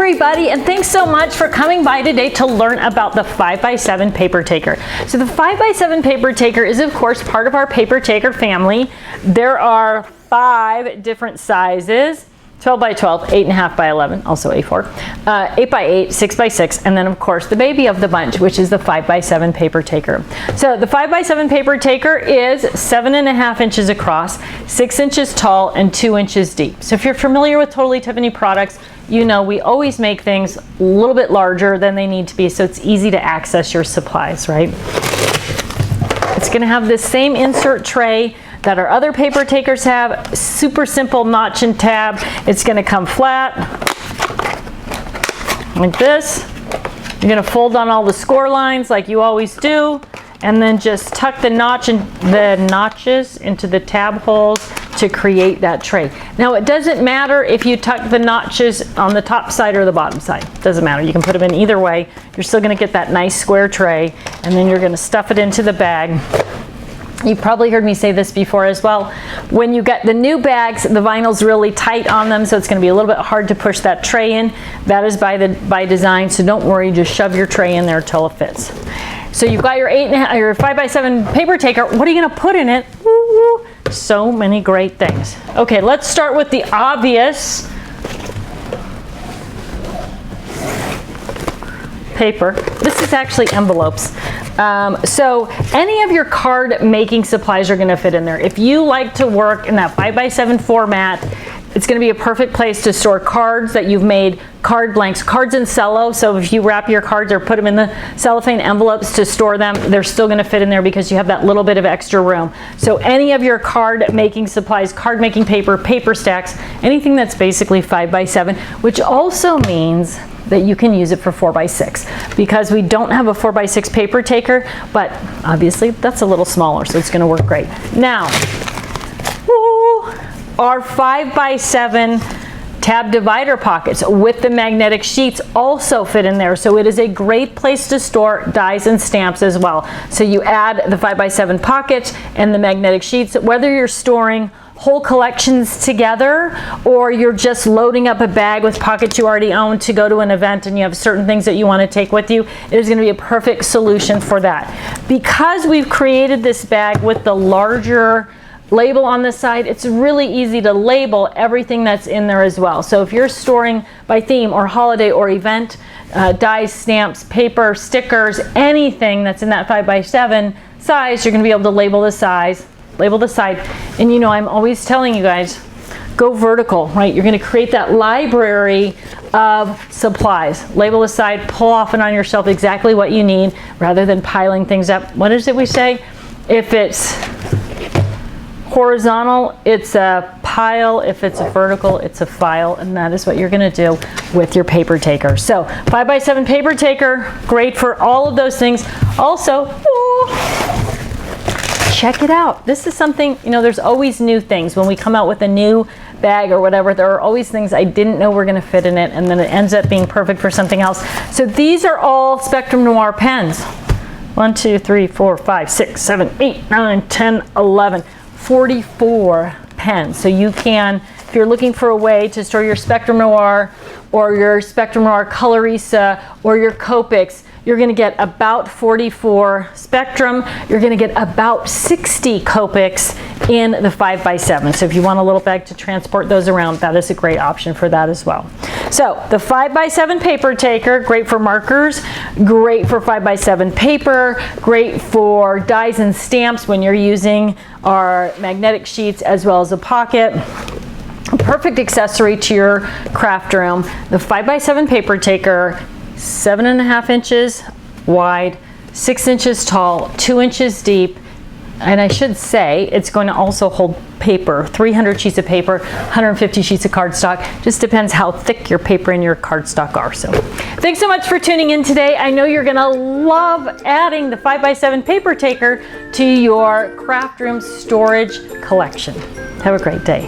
everybody, and thanks so much for coming by today to learn about the 5x7 paper taker. So the 5x7 paper taker is of course part of our paper taker family. There are 5 different sizes. 12 by 12, 8.5 by 11, also A4, 8 by 8, 6 by 6, and then of course the baby of the bunch, which is the 5x7 paper taker. So the 5x7 paper taker is 7.5 inches across, 6 inches tall, and 2 inches deep. So if you're familiar with Totally Tiffany products, you know we always make things a little bit larger than they need to be, so it's easy to access your supplies, right? It's going to have this same insert tray that our other paper takers have. Super simple notch and tab. It's going to come flat like this. You're going to fold on all the score lines like you always do, and then just tuck the notches into the tab holes to create that tray. Now it doesn't matter if you tuck the notches on the top side or the bottom side. Doesn't matter. You can put them in either way. You're still going to get that nice square tray, and then you're going to stuff it into the bag. You've probably heard me say this before as well. When you get the new bags, the vinyl's really tight on them, so it's going to be a little bit hard to push that tray in. That is by design, so don't worry, just shove your tray in there till it fits. So you've got your 5x7 paper taker. What are you going to put in it? Woo-woo. So many great things. Okay, let's start with the obvious paper. This is actually envelopes. So any of your card making supplies are going to fit in there. If you like to work in that 5x7 format, it's going to be a perfect place to store cards that you've made, card blanks, cards in cello. So if you wrap your cards or put them in the cellophane envelopes to store them, they're still going to fit in there because you have that little bit of extra room. So any of your card making supplies, card making paper, paper stacks, anything that's basically 5x7, which also means that you can use it for 4x6 because we don't have a 4x6 paper taker, but obviously that's a little smaller, so it's going to work great. Now, our 5x7 tab divider pockets with the magnetic sheets also fit in there, so it is a great place to store dies and stamps as well. So you add the 5x7 pockets and the magnetic sheets, whether you're storing whole collections together or you're just loading up a bag with pockets you already own to go to an event and you have certain things that you want to take with you, it is going to be a perfect solution for that. Because we've created this bag with the larger label on the side, it's really easy to label everything that's in there as well. So if you're storing by theme or holiday or event, dies, stamps, paper, stickers, anything that's in that 5x7 size, you're going to be able to label the size, label the side. And you know, I'm always telling you guys, go vertical, right? You're going to create that library of supplies. Label the side, pull off and on your shelf exactly what you need rather than piling things up. What is it we say? If it's horizontal, it's a pile. If it's a vertical, it's a file. And that is what you're going to do with your paper taker. So 5x7 paper taker, great for all of those things. Also, check it out. This is something, you know, there's always new things. When we come out with a new bag or whatever, there are always things I didn't know were going to fit in it, and then it ends up being perfect for something else. So these are all Spectrum Noir pens. 1, 2, 3, 4, 5, 6, 7, 8, 9, 10, 11, 44 pens. So you can, if you're looking for a way to store your Spectrum Noir or your Spectrum Noir Colorisa or your Copics, you're going to get about 44 Spectrum. You're going to get about 60 Copics in the 5x7. So if you want a little bag to transport those around, that is a great option for that as well. So the 5x7 paper taker, great for markers, great for 5x7 paper, great for dies and stamps when you're using our magnetic sheets as well as a pocket. A perfect accessory to your craft room. The 5x7 paper taker, 7.5 inches wide, 6 inches tall, 2 inches deep, and I should say it's going to also hold paper, 300 sheets of paper, 150 sheets of cardstock. Just depends how thick your paper and your cardstock are. So thanks so much for tuning in today. I know you're going to love adding the 5x7 paper taker to your craft room storage collection. Have a great day.